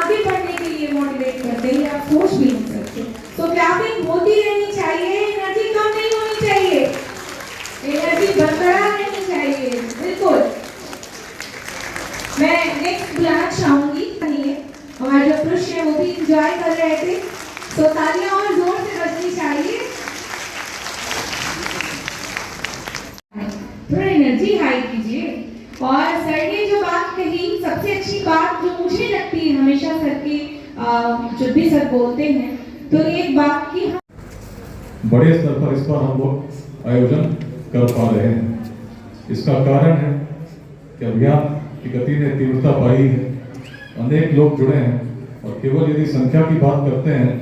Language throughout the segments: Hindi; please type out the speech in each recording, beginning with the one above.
आगे बढ़ने के लिए मोटिवेट करते हैं, आप सोच भी नहीं सकते। तो क्लैपिंग होती रहनी चाहिए, एनर्जी कम नहीं होनी चाहिए, एनर्जी बरकरार रहनी चाहिए। बिल्कुल। मैं नेक्स्ट बुलाना चाहूंगी, हमारे जो पुरुष हैं वो भी इंजॉय कर रहे थे, तो तालियां और जोर से बजनी चाहिए। थोड़ा एनर्जी हाई कीजिए। और सर ने जो बात कही, सबसे अच्छी बात जो मुझे लगती है हमेशा सर की, जब भी सर बोलते हैं तो एक बात की बड़े स्तर पर इस बार हम लोग आयोजन कर पा रहे हैं। इसका कारण है कि अभियान की गति ने तीव्रता पाई है, अनेक लोग जुड़े हैं, और केवल यदि संख्या की बात करते हैं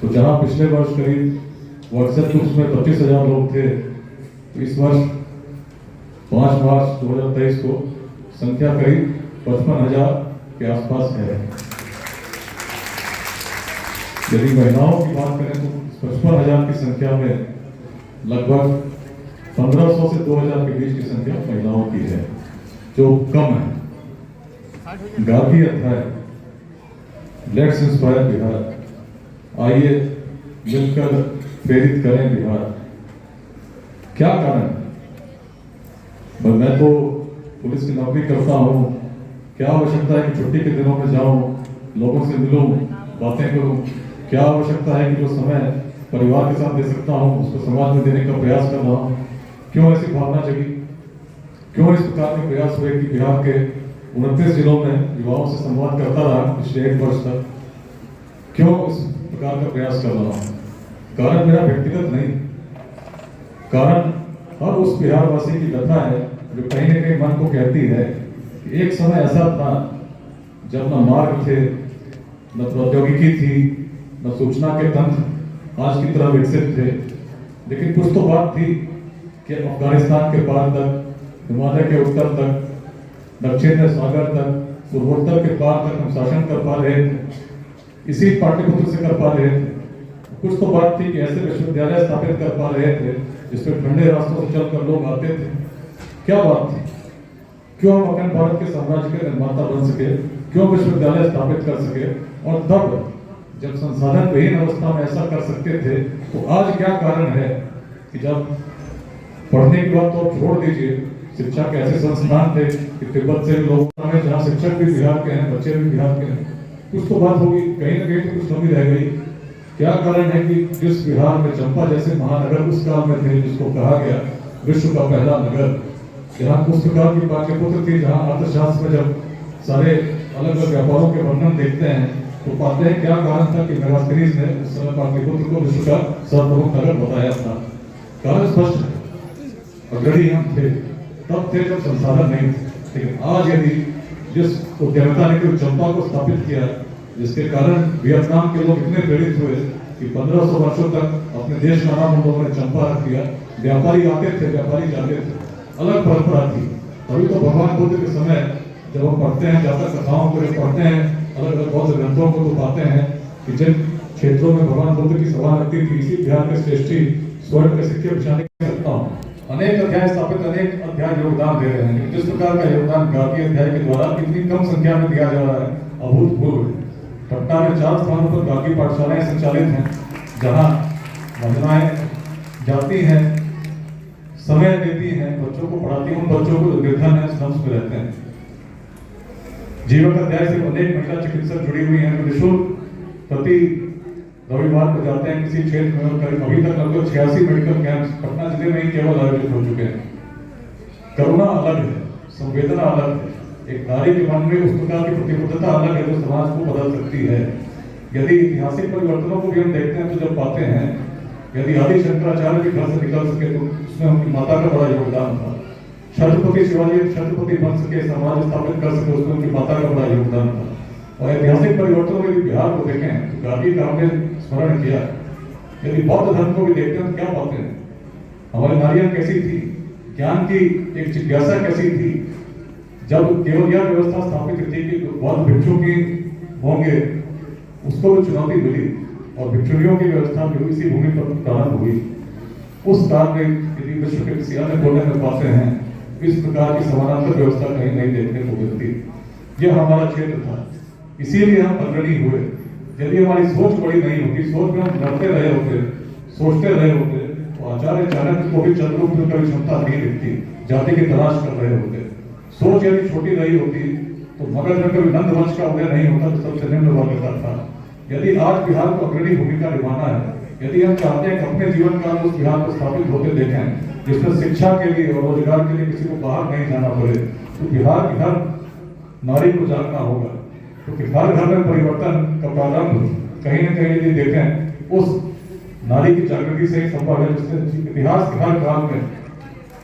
तो जहां पिछले वर्ष करीब व्हाट्सएप ग्रुप्स में 25,000 लोग थे, तो इस वर्ष 5 मार्च 2023 को संख्या करीब 55,000 के आसपास है। यदि महिलाओं की बात करें तो 55,000 की संख्या में लगभग 1500 से 2000 के बीच की संख्या महिलाओं की है, जो कम है। गांधी अध्याय लेट्स इंस्पायर बिहार, आइए मिलकर प्रेरित करें बिहार। क्या कारण है? मैं तो पुलिस की नौकरी करता हूँ, क्या आवश्यकता है कि छुट्टी के दिनों में जाऊं, लोगों से मिलूं, बातें करूं? क्या आवश्यकता है कि जो समय परिवार के साथ दे सकता हूं उसको समाज में देने का प्रयास कर रहा हूं? क्यों ऐसी भावना जगी? क्यों इस प्रकार के प्रयास हुए कि बिहार के 29 जिलों में युवाओं से संवाद करता रहा पिछले 1 वर्ष तक? क्यों इस प्रकार का प्रयास कर रहा हूं? कारण मेरा व्यक्तिगत नहीं, कारण हर उस बिहारवासी की व्यथा है जो कहीं न कहीं मन को कहती है कि एक समय ऐसा था जब न मार्ग थे, न प्रौद्योगिकी थी, न सूचना के तंत्र आज की तरह विकसित थे, लेकिन कुछ तो बात थी कि अफगानिस्तान के पार तक, हिमालय के उत्तर तक, दक्षिण सागर तक, पूर्वोत्तर के पार तक हम शासन कर पा रहे थे। इसी पाठ्यपुत्र से कर पा रहे थे। कुछ तो बात थी कि ऐसे विश्वविद्यालय स्थापित कर पा रहे थे जिसमें ठंडे रास्तों से चलकर लोग आते थे। क्या बात थी? क्यों हम अखंड भारत के साम्राज्य के निर्माता बन सके? क्यों विश्वविद्यालय स्थापित कर सके? और तब जब संसाधन विहीन अवस्था में ऐसा कर सकते थे, तो आज क्या कारण है कि जब पढ़ने की बात तो छोड़ दीजिए, शिक्षा के ऐसे संस्थान थे कि तिब्बत से लोग, जहाँ शिक्षक भी बिहार के हैं, बच्चे भी बिहार के हैं। कुछ तो बात होगी, कहीं ना कहीं तो कुछ कमी रह गई। क्या कारण है कि जिस बिहार में चंपा जैसे महानगर उस काल में थे, जिसको कहा गया विश्व का पहला नगर, जहाँ पुस्तकाल की पाठ्यपुत्र थी, जहाँ अर्थशास्त्र में जब सारे अलग अलग व्यापारों के वर्णन देखते हैं तो पाते हैं क्या कारण था कि मेगास्थनीज ने उस समय पाटलिपुत्र को विश्व का सर्वप्रमुख नगर बताया था। कारण स्पष्ट है, अग्रणी हम थे, तब थे जब संसाधन नहीं थे। लेकिन आज यदि जिस उद्यमिता ने केवल चंपा को स्थापित किया, जिसके कारण वियतनाम के लोग इतने प्रेरित हुए कि 1500 वर्षों तक अपने देश का नाम उन लोगों ने चंपा रख दिया। व्यापारी आते थे, व्यापारी जाते थे, अलग परंपरा थी। अभी तो भगवान बुद्ध के समय जब हम पढ़ते हैं, जातक कथाओं को पढ़ते हैं, अलग अलग बौद्ध ग्रंथों को तो पाते हैं कि जिन क्षेत्रों में भगवान बुद्ध की सभा लगती थी, इसी बिहार के श्रेष्ठी स्वर्ण के सिक्के बिछाने की सकता हूँ। अनेक अध्याय स्थापित, अनेक अध्याय योगदान दे रहे हैं। जिस प्रकार का योगदान गांधी अध्याय के द्वारा इतनी कम संख्या में दिया जा रहा है, अभूतपूर्व। पटना में 4 स्थानों पर गांधी पाठशालाएं संचालित हैं, जहां महिलाएं जाती हैं, समय देती हैं, बच्चों को पढ़ाती हैं। उन बच्चों को निर्धन है, स्लम्स में रहते हैं। जीवक अध्याय से अनेक महिला चिकित्सक जुड़ी हुई हैं, जो निःशुल्क प्रति रविवार को जाते हैं किसी क्षेत्र में। और अभी तक लगभग 86 मेडिकल कैंप पटना जिले में ही केवल आयोजित हो चुके हैं। करुणा अलग है, संवेदना अलग है। एक नारी के मन में उस प्रकार की प्रतिबद्धता अलग है जो समाज को बदल सकती है। यदि ऐतिहासिक परिवर्तनों को भी हम देखते हैं तो जब पाते हैं, यदि आदि शंकराचार्य भी घर से निकल सके तो उसमें उनकी माता का बड़ा योगदान था। छत्रपति शिवाजी छत्रपति बन सके, समाज स्थापित कर सके, उसमें उनकी माता का बड़ा योगदान था। और ऐतिहासिक परिवर्तनों में भी बिहार को देखें तो गांधी का हमने स्मरण किया। यदि बौद्ध धर्म को भी देखते हैं तो क्या पाते हैं? हमारी नारियां कैसी थी, ज्ञान की एक जिज्ञासा कैसी थी। जब केवल यह व्यवस्था स्थापित थी कि बौद्ध भिक्षु की होंगे, उसको भी चुनौती मिली और भिक्षुणियों की व्यवस्था भी इसी भूमि पर प्रारंभ हुई। उस काल में यदि विश्व के किसी अन्य कोने में पाते हैं, इस प्रकार की समानांतर व्यवस्था कहीं नहीं देखने को मिलती। यह हमारा क्षेत्र था, इसीलिए हम अग्रणी हुए। यदि हमारी सोच बड़ी नहीं होती, सोच में हम लड़ते रहे होते, सोचते रहे होते, तो आचार्य चाणक्य को भी चंद्रगुप्त की क्षमता नहीं दिखती, जाति की तलाश कर रहे होते। सोच यदि छोटी रही होती तो मगध में कभी नंद वंश का उदय नहीं होता, जो सबसे निम्न वर्ग का था। यदि आज बिहार को अग्रणी भूमिका निभाना है, यदि हम चाहते हैं कि अपने जीवन काल में उस बिहार को स्थापित होते देखें जिसमें शिक्षा के लिए और रोजगार के लिए किसी को बाहर नहीं जाना पड़े, तो बिहार की हर नारी को जागना होगा। क्योंकि हर घर में परिवर्तन का प्रारंभ कहीं न कहीं यदि देखें उस नारी की जागृति से ही संभव है, जिससे इतिहास के हर काल में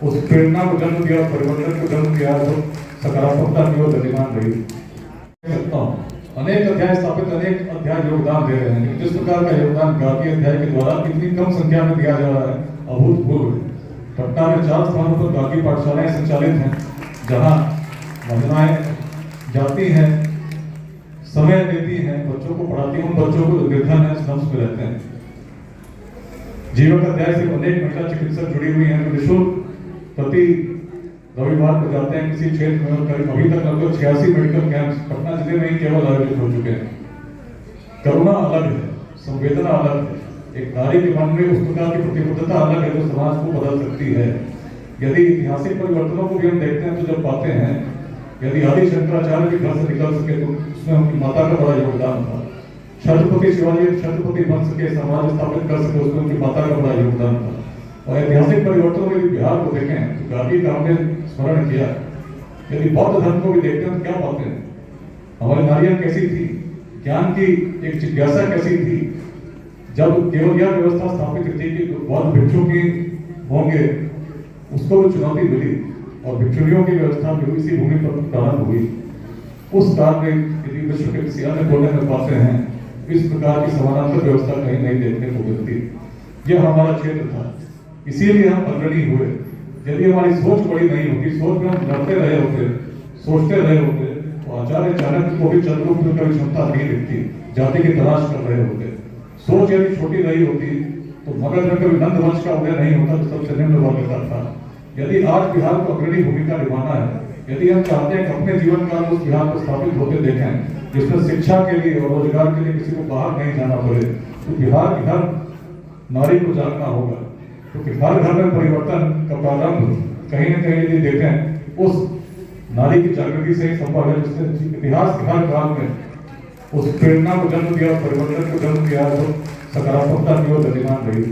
उस प्रेरणा को जन्म दिया, परिवर्तन को जन्म दिया, जो सकारात्मकता की ओर गतिमान रही। सकता हूँ अनेक अध्याय स्थापित, अनेक अध्याय योगदान दे रहे हैं। जिस प्रकार का योगदान गार्गी अध्याय के द्वारा इतनी कम संख्या में दिया जा रहा है, अभूतपूर्व है। पटना में 4 स्थानों पर गार्गी पाठशालाएं संचालित हैं, जहां महिलाएं जाती हैं, समय देती हैं, बच्चों को पढ़ाती हैं। उन बच्चों को निर्धन है, स्लम्स में रहते हैं। जीवक अध्याय से अनेक महिला चिकित्सक जुड़ी हुई हैं, जो निःशुल्क प्रति रविवार को जाते हैं किसी क्षेत्र में। और अभी तक लगभग 86 मेडिकल कैंप्स पटना जिले में ही केवल आयोजित हो चुके हैं। करुणा अलग है, संवेदना अलग है। एक नारी के मन में उस प्रकार की प्रतिबद्धता अलग है जो समाज को बदल सकती है। यदि ऐतिहासिक परिवर्तनों को भी हम देखते हैं तो जब पाते हैं, यदि आदि शंकराचार्य भी घर से निकल सके तो उसमें उनकी माता का बड़ा योगदान था। छत्रपति शिवाजी छत्रपति बन सके, समाज स्थापित कर सके, उसमें उनकी माता का बड़ा योगदान था। और ऐतिहासिक परिवर्तनों में बिहार को देखें तो गांधी का हमने स्मरण किया। यदि बौद्ध धर्म को भी देखते हैं तो क्या पाते हैं, हमारी नारियां कैसी थी, ज्ञान की एक जिज्ञासा कैसी थी। जब केवल यह व्यवस्था स्थापित थी कि बौद्ध भिक्षु की होंगे, उसको भी चुनौती मिली और भिक्षुणियों की व्यवस्था भी इसी भूमि पर प्रारंभ हुई। उस काल में यदि विश्व के किसी अन्य कोने में पाते हैं, इस प्रकार की समानांतर व्यवस्था कहीं नहीं देखने को मिलती। यह हमारा क्षेत्र था, इसीलिए हम अग्रणी हुए। यदि हमारी सोच बड़ी नहीं होती, सोच में हम लड़ते रहे होते, सोचते रहे होते, तो आचार्य चाणक्य को भी चंद्रगुप्त की क्षमता नहीं दिखती, जाति की तलाश कर रहे होते। सोच यदि छोटी रही होती तो मगध में कभी नंद वंश का उदय नहीं होता, जो सबसे निम्न वर्ग का था। यदि आज बिहार को अग्रणी भूमिका निभाना है, यदि हम चाहते हैं कि अपने जीवन काल में उस बिहार को स्थापित होते देखें जिसमें शिक्षा के लिए और रोजगार के लिए किसी को बाहर नहीं जाना पड़े, तो बिहार की हर नारी को जागना होगा। क्योंकि हर घर में परिवर्तन का प्रारंभ कहीं न कहीं यदि देखें उस नारी की जागृति से ही संभव है, जिससे इतिहास के हर काल में उस प्रेरणा को जन्म दिया, परिवर्तन को जन्म दिया, जो सकारात्मकता की ओर गतिमान रही।